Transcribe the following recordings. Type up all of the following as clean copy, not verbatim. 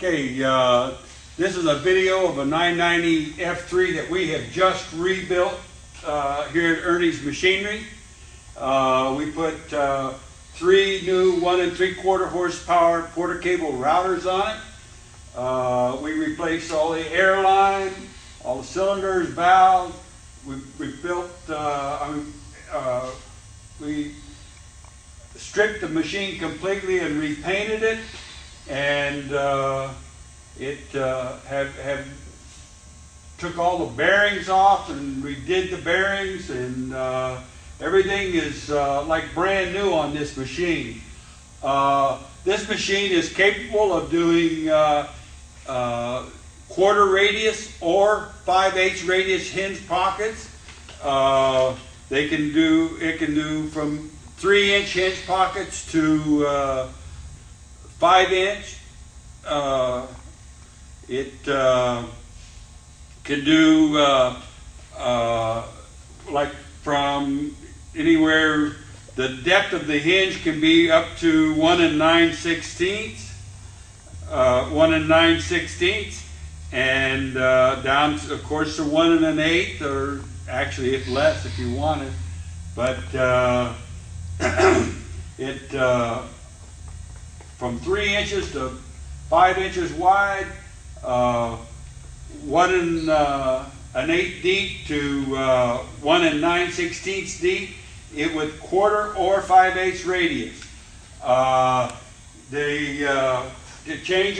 Okay, this is a video of a 990 F3 that we have just rebuilt here at Ernie's Machinery. We put 3 new 1 3/4 horsepower quarter cable routers on it. We replaced all the air line, all the cylinders, valves. We built, we stripped the machine completely and repainted it, and took all the bearings off and redid the bearings, and everything is like brand new on this machine. This machine is capable of doing quarter radius or 5/8 radius hinge pockets. It can do from 3-inch hinge pockets to 5-inch. It can do like from anywhere. The depth of the hinge can be up to 1 9/16, 1 9/16, and down to, of course, to 1 1/8, or actually it's less if you want it. But from 3 inches to 5 inches wide, 1 1/8 deep to 1 9/16 deep, it with quarter or 5/8 radius. To change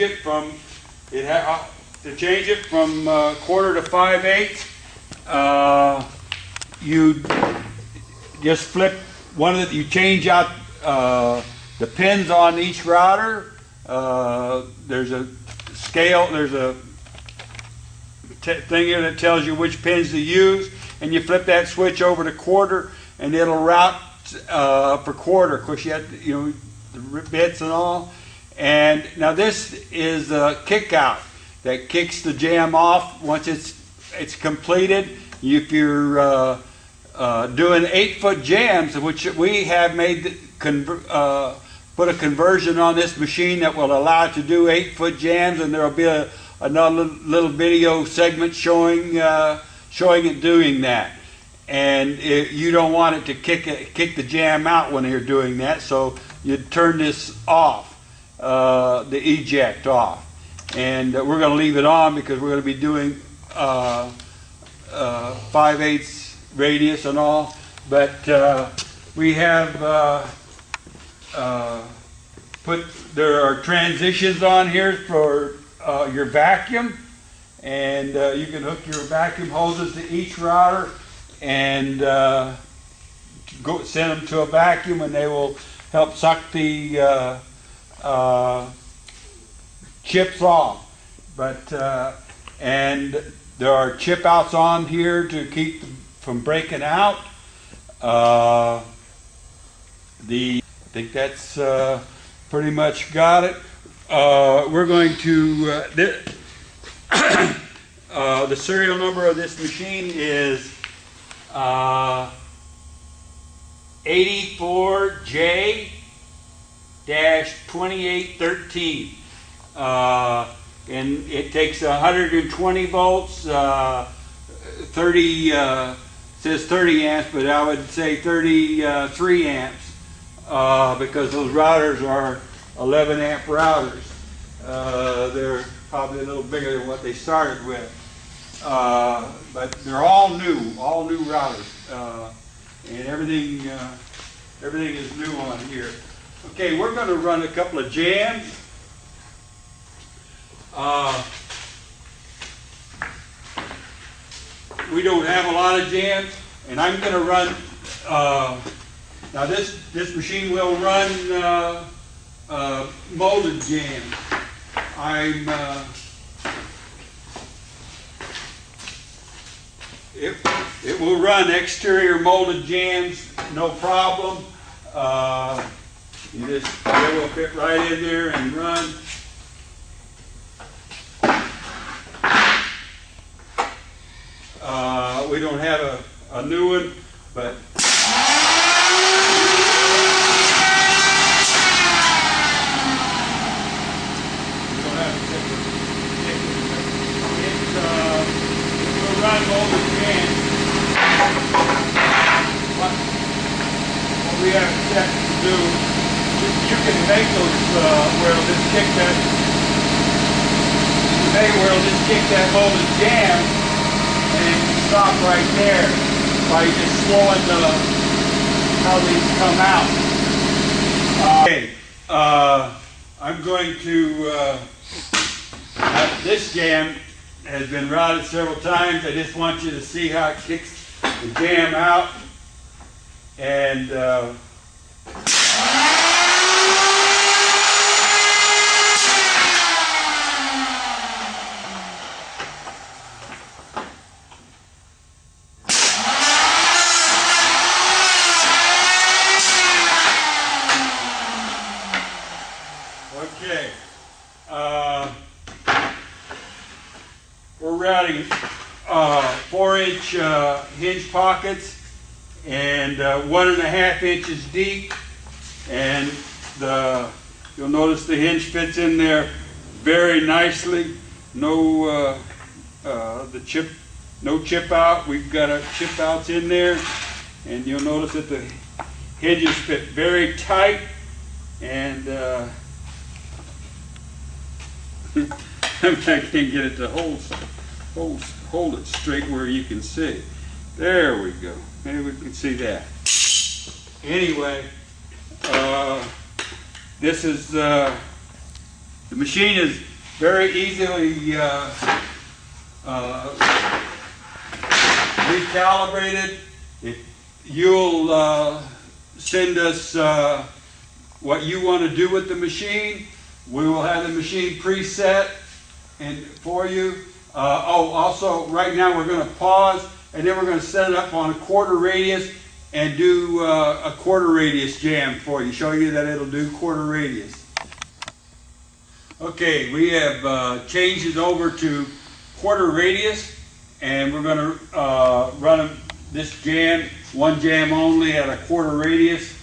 it from quarter to 5/8, you just flip one of the. You change out the pins on each router. There's a scale. There's a thing here that tells you which pins to use, and you flip that switch over to quarter, and it'll route for quarter. Of course, you have the bits and all. And now this is a kick out that kicks the jam off once it's completed. If you're doing 8-foot jams, which we have made put a conversion on this machine that will allow it to do 8-foot jams, and there will be another little video segment showing it doing that. And you don't want it to kick the jam out when you're doing that, so you turn this off, the eject off. And we're going to leave it on because we're going to be doing 5/8 radius and all. But we have there are transitions on here for your vacuum, and you can hook your vacuum hoses to each router and send them to a vacuum, and they will help suck the chips off. But and there are chip outs on here to keep them from breaking out. I think that's pretty much got it. We're going to the serial number of this machine is 84J-2813, and it takes 120 volts, 30 says 30 amps, but I would say 33 amps because those routers are 11 amp routers. They're probably a little bigger than what they started with, but they're all new routers, and everything is new on here. Okay, we're going to run a couple of jams. We don't have a lot of jams, and I'm going to run. Now this machine will run molded jams. It will run exterior molded jams, no problem. It will fit right in there and run. We don't have a new one, but we don't have to take it jam. What we have set to do, you can make those where it'll just kick that. You make where it'll just kick that molded jam and stop right there by just slowing how these come out. Okay, I'm going to. This jam has been routed several times. I just want you to see how it kicks the jam out. And okay. We're routing 4-inch hinge pockets and 1.5 inches deep, and you'll notice the hinge fits in there very nicely. No chip out. We've got our chip outs in there, and you'll notice that the hinges fit very tight, and I can't get it to hold it straight where you can see. There we go. Maybe we can see that. Anyway, this is the machine is very easily recalibrated. If you'll send us what you want to do with the machine, we will have the machine preset and for you. Also, right now we're going to pause, and then we're going to set it up on a 1/4 radius and do a 1/4 radius jam for you. Show you that it'll do 1/4 radius. Okay, we have changed it over to 1/4 radius, and we're going to run this jam, one jam only at a 1/4 radius.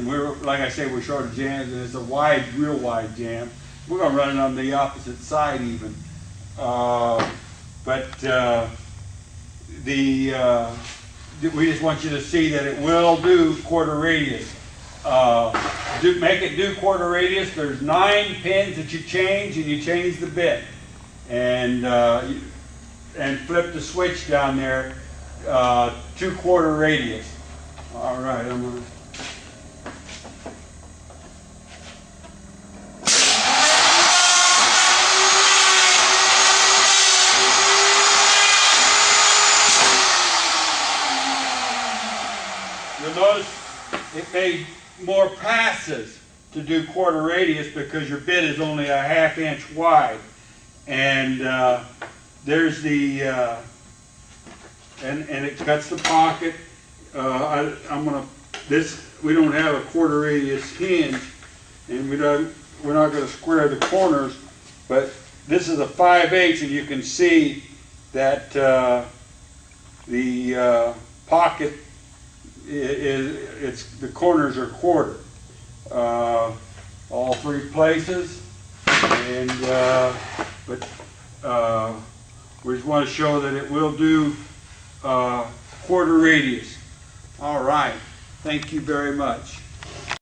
We're, like I say, we're short of jams, and it's a wide, real wide jam. We're going to run it on the opposite side even. We just want you to see that it will do 1/4 radius. Make it do 1/4 radius. There's 9 pins that you change, and you change the bit, and flip the switch down there to 1/4 radius. All right, I'm gonna. You'll notice it made more passes to do 1/4 radius because your bit is only a 1/2 inch wide, and there's the and it cuts the pocket. We don't have a 1/4 radius hinge, and we're not going to square the corners, but this is a 5/8, and you can see that the pocket the corners are 1/4, all 3 places, and we just want to show that it will do 1/4 radius. All right, thank you very much.